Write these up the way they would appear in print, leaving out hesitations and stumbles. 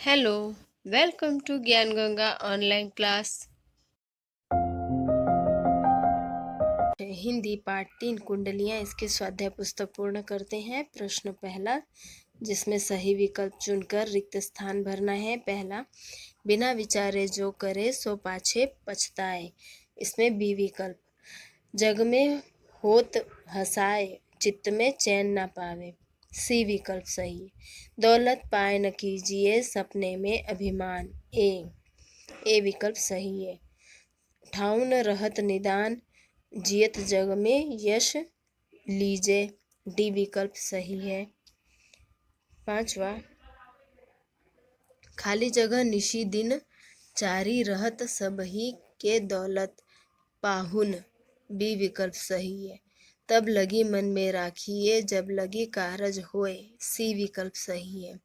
Hello, welcome to ज्ञान Ganga online class. Hindi पाठ 3 कुंडलियाँ इसके स्वाध्याय पुस्तक पूर्ण करते हैं। प्रश्न पहला, जिसमें सही विकल्प चुनकर रिक्त स्थान भरना है। पहला, बिना विचारे जो करे सो पाछे पछताए। इसमें बी विकल्प, जग में होत हसाए चित्त में चैन ना पावे। सी विकल्प सही, दौलत पाए न कीजिए सपने में अभिमान। ए विकल्प सही है। ठाउन न रहत निदान जियत जग में यश लीजे। डी विकल्प सही है। पांचवा, खाली जगह निशी दिन चारी रहत सबही के दौलत पाहुन। बी विकल्प सही है। तब लगी मन में राखिए जब लगी कारज होए। सी विकल्प सही है।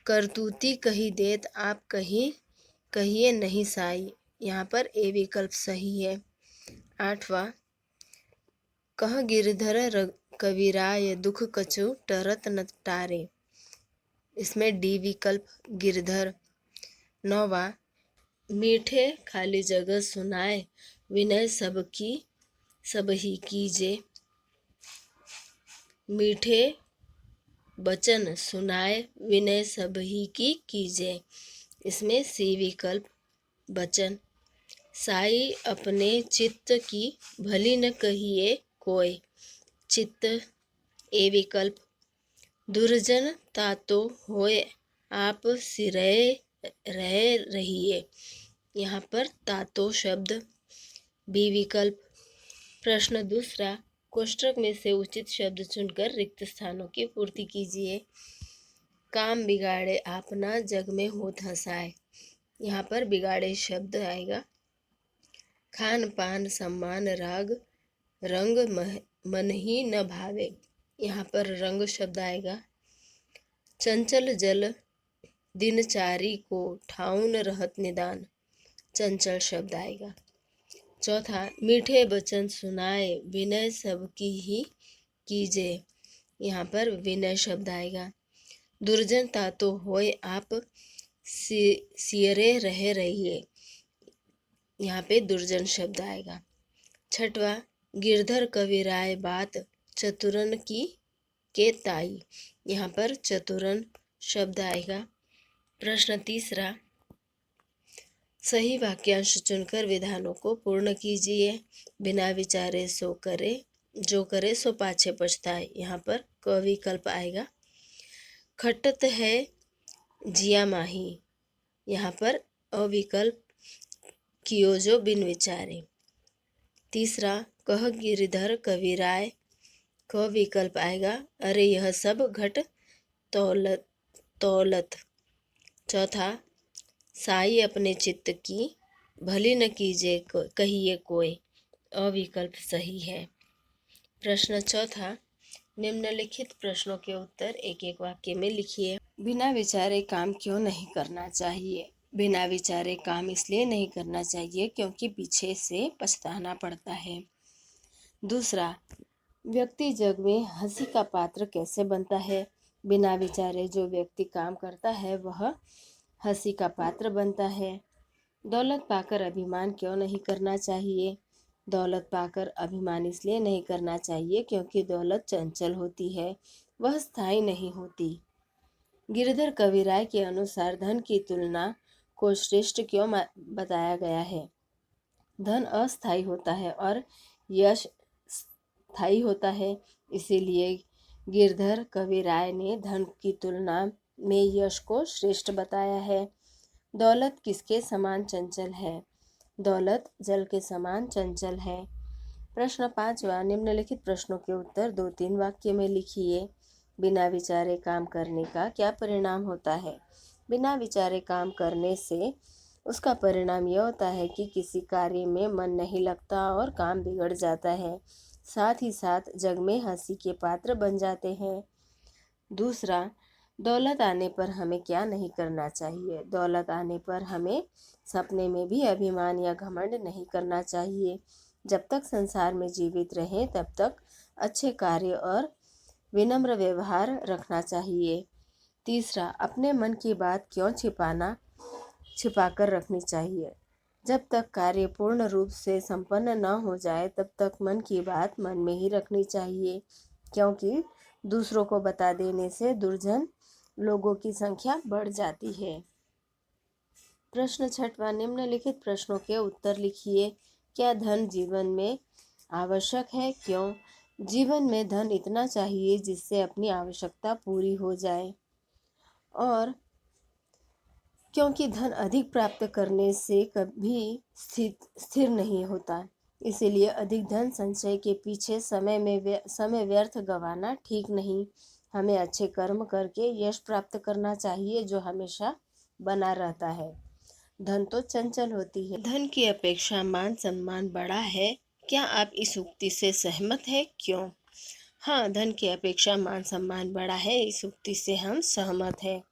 करतूती कही देत आप कहिए नहीं साई। यहाँ पर ए विकल्प सही है। आठवां, कह गिरधर कविराय दुख कछु टरत न टारे। इसमें डी विकल्प गिरधर। नौवां, मीठे खाली जगह सुनाए विनय सबही कीजे। मीठे बचन सुनाए विनय सबही की कीजे। इसमें सी विकल्प बचन। साई अपने चित्त की भली न कहिए कोय। चित्त। ए विकल्प। दुर्जन तातो होए आप सिरय रह रहिए। यहाँ पर तातो शब्द। बी विकल्प। प्रश्न दूसरा, कोष्ठक में से उचित शब्द चुनकर रिक्त स्थानों की पूर्ति कीजिए। काम बिगाड़े आपना जग में होत हसाए। यहाँ पर बिगाड़े शब्द आएगा। खान पान सम्मान राग रंग मन ही न भावे। यहाँ पर रंग शब्द आएगा। चंचल जल दिनचारी को ठाउन रहत निदान। चंचल शब्द आएगा। चौथा, मीठे वचन सुनाए विनय सबकी ही कीजे। यहाँ पर विनय शब्द आएगा। दुर्जन तातो होए आप सियरे रह रहिए। यहाँ पे दुर्जन शब्द आएगा। छठवा, गिरधर कविराय बात चतुरन की के ताई। यहाँ पर चतुरन शब्द आएगा। प्रश्न तीसरा, सही वाक्यांश चुनकर विधानों को पूर्ण कीजिए। बिना विचारे जो करे सो पाछे पछताए। यहाँ पर क विकल्प आएगा। खटत है जिया माही। यहाँ पर अविकल्प, कियो जो बिन विचारे। तीसरा, कह गिरधर कविराय। क विकल्प आएगा। अरे यह सब घट तौलत। चौथा, साई अपने चित्त की भली न कीजे कहिए कोय। अविकल्प सही है। प्रश्न चौथा, निम्नलिखित प्रश्नों के उत्तर एक एक वाक्य में लिखिए। बिना विचारे काम क्यों नहीं करना चाहिए? बिना विचारे काम इसलिए नहीं करना चाहिए क्योंकि पीछे से पछताना पड़ता है। दूसरा, व्यक्ति जग में हंसी का पात्र कैसे बनता है? बिना विचारे जो व्यक्ति काम करता है वह हंसी का पात्र बनता है। दौलत पाकर अभिमान क्यों नहीं करना चाहिए? दौलत पाकर अभिमान इसलिए नहीं करना चाहिए क्योंकि दौलत चंचल होती है, वह स्थायी नहीं होती। गिरधर कविराय के अनुसार धन की तुलना को श्रेष्ठ क्यों बताया गया है? धन अस्थायी होता है और यश स्थायी होता है, इसीलिए गिरधर कविराय ने धन की तुलना में यश को श्रेष्ठ बताया है। दौलत किसके समान चंचल है? दौलत जल के समान चंचल है। प्रश्न पांचवा, निम्नलिखित प्रश्नों के उत्तर 2-3 वाक्य में लिखिए। बिना विचारे काम करने का क्या परिणाम होता है? बिना विचारे काम करने से उसका परिणाम यह होता है कि किसी कार्य में मन नहीं लगता और काम बिगड़ जाता है, साथ ही साथ जग में हंसी के पात्र बन जाते हैं। दूसरा, दौलत आने पर हमें क्या नहीं करना चाहिए? दौलत आने पर हमें सपने में भी अभिमान या घमंड नहीं करना चाहिए। जब तक संसार में जीवित रहें तब तक अच्छे कार्य और विनम्र व्यवहार रखना चाहिए। तीसरा, अपने मन की बात क्यों छिपाकर रखनी चाहिए। जब तक कार्य पूर्ण रूप से संपन्न न हो जाए तब तक मन की बात मन में ही रखनी चाहिए, क्योंकि दूसरों को बता देने से दुर्जन लोगों की संख्या बढ़ जाती है। प्रश्न 6वां, निम्नलिखित प्रश्नों के उत्तर लिखिए। क्या धन जीवन में आवश्यक है? क्यों? जीवन में धन इतना चाहिए जिससे अपनी आवश्यकता पूरी हो जाए, और क्योंकि धन अधिक प्राप्त करने से कभी स्थिर नहीं होता, इसीलिए अधिक धन संचय के पीछे समय व्यर्थ गंवाना ठीक नहीं। हमें अच्छे कर्म करके यश प्राप्त करना चाहिए जो हमेशा बना रहता है। धन तो चंचल होती है। धन की अपेक्षा मान सम्मान बड़ा है। क्या आप इस उक्ति से सहमत है? क्यों? हाँ, धन की अपेक्षा मान सम्मान बड़ा है, इस उक्ति से हम सहमत हैं,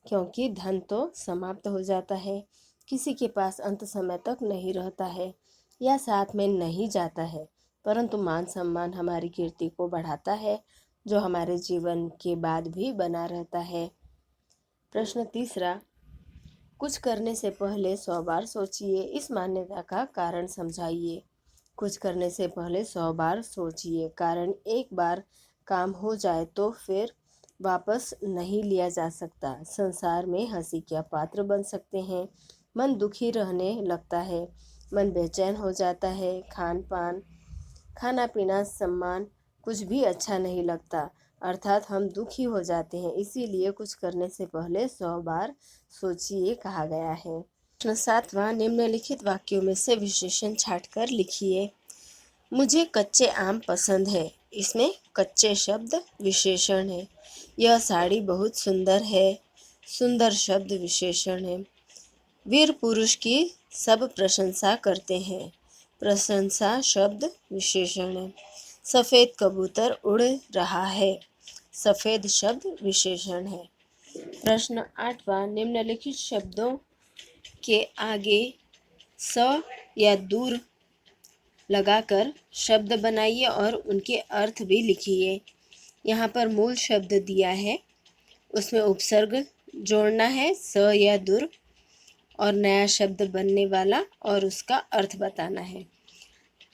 क्योंकि धन तो समाप्त हो जाता है, किसी के पास अंत समय तक नहीं रहता है या साथ में नहीं जाता है, परंतु मान सम्मान हमारी कीर्ति को बढ़ाता है, जो हमारे जीवन के बाद भी बना रहता है। प्रश्न 3, कुछ करने से पहले 100 बार सोचिए, इस मान्यता का कारण समझाइए। कुछ करने से पहले 100 बार सोचिए, कारण एक बार काम हो जाए तो फिर वापस नहीं लिया जा सकता। संसार में हंसी का पात्र बन सकते हैं, मन दुखी रहने लगता है, मन बेचैन हो जाता है, खाना पीना सम्मान कुछ भी अच्छा नहीं लगता, अर्थात हम दुखी हो जाते हैं। इसीलिए कुछ करने से पहले 100 बार सोचिए कहा गया है। प्रश्न 7वां, निम्नलिखित वाक्यों में से विशेषण छांटकर लिखिए। मुझे कच्चे आम पसंद है, इसमें कच्चे शब्द विशेषण है। यह साड़ी बहुत सुंदर है, सुंदर शब्द विशेषण है। वीर पुरुष की सब प्रशंसा करते हैं, प्रशंसा शब्द विशेषण है। सफ़ेद कबूतर उड़ रहा है, सफ़ेद शब्द विशेषण है। प्रश्न 8वां, निम्नलिखित शब्दों के आगे स या दूर लगाकर शब्द बनाइए और उनके अर्थ भी लिखिए। यहाँ पर मूल शब्द दिया है, उसमें उपसर्ग जोड़ना है स या दूर, और नया शब्द बनने वाला और उसका अर्थ बताना है।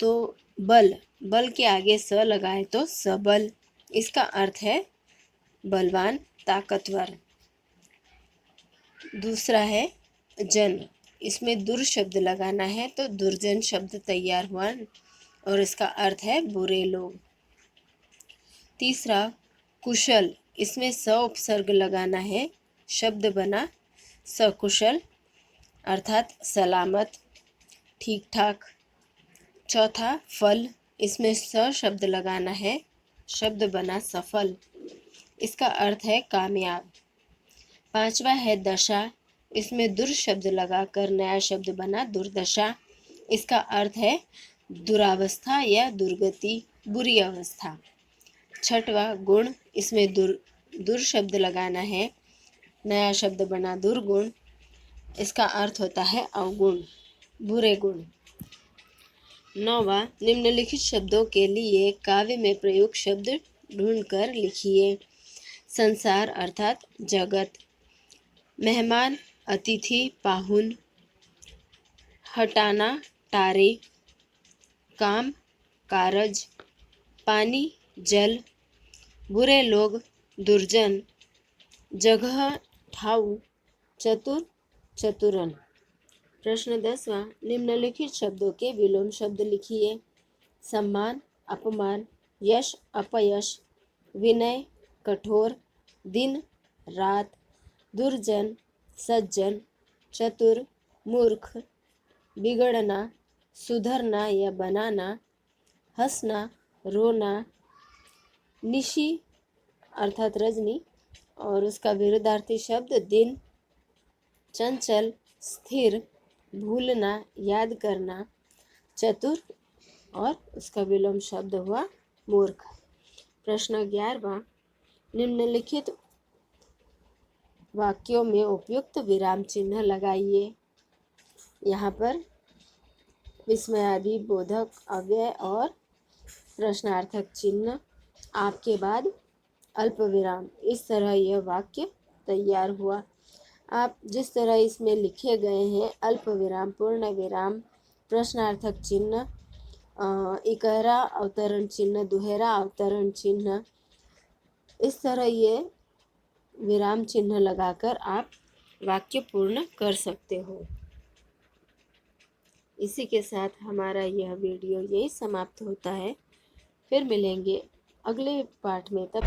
तो बल के आगे स लगाए तो सबल, इसका अर्थ है बलवान, ताकतवर। दूसरा है जन, इसमें दुर शब्द लगाना है तो दुर्जन शब्द तैयार हुआ और इसका अर्थ है बुरे लोग। तीसरा कुशल, इसमें स उपसर्ग लगाना है, शब्द बना सकुशल, अर्थात सलामत, ठीक ठाक। चौथा फल, इसमें स शब्द लगाना है, शब्द बना सफल, इसका अर्थ है कामयाब। पांचवा है दशा, इसमें दुर शब्द लगाकर नया शब्द बना दुर्दशा, इसका अर्थ है दुरावस्था या दुर्गति, बुरी अवस्था। छठवा गुण, इसमें दुर शब्द लगाना है, नया शब्द बना दुर्गुण, इसका अर्थ होता है अवगुण, बुरे गुण। नौवां, निम्नलिखित शब्दों के लिए काव्य में प्रयुक्त शब्द ढूंढकर लिखिए। संसार अर्थात जगत, मेहमान अतिथि पाहुन, हटाना टारे, काम कारज, पानी जल, बुरे लोग दुर्जन, जगह ठाऊ, चतुर चतुरन। प्रश्न 10वां, निम्नलिखित शब्दों के विलोम शब्द लिखिए। सम्मान अपमान, यश अपयश, विनय कठोर, दिन रात, दुर्जन सज्जन, चतुर मूर्ख, बिगड़ना सुधरना या बनाना, हंसना रोना, निशी अर्थात रजनी और उसका विरुद्धार्थी शब्द दिन, चंचल स्थिर, भूलना याद करना, चतुर और उसका विलोम शब्द हुआ मूर्ख। प्रश्न 11वां, निम्नलिखित वाक्यों में उपयुक्त विराम चिन्ह लगाइए। यहाँ पर विस्मयादि बोधक अव्यय और प्रश्नार्थक चिन्ह, आपके बाद अल्प विराम, इस तरह यह वाक्य तैयार हुआ। आप जिस तरह इसमें लिखे गए हैं अल्प विराम, पूर्ण विराम, प्रश्नार्थक चिन्ह, इकहरा अवतरण चिन्ह, दुहेरा अवतरण चिन्ह, इस तरह ये विराम चिन्ह लगाकर आप वाक्य पूर्ण कर सकते हो। इसी के साथ हमारा यह वीडियो यही समाप्त होता है। फिर मिलेंगे अगले पार्ट में, तब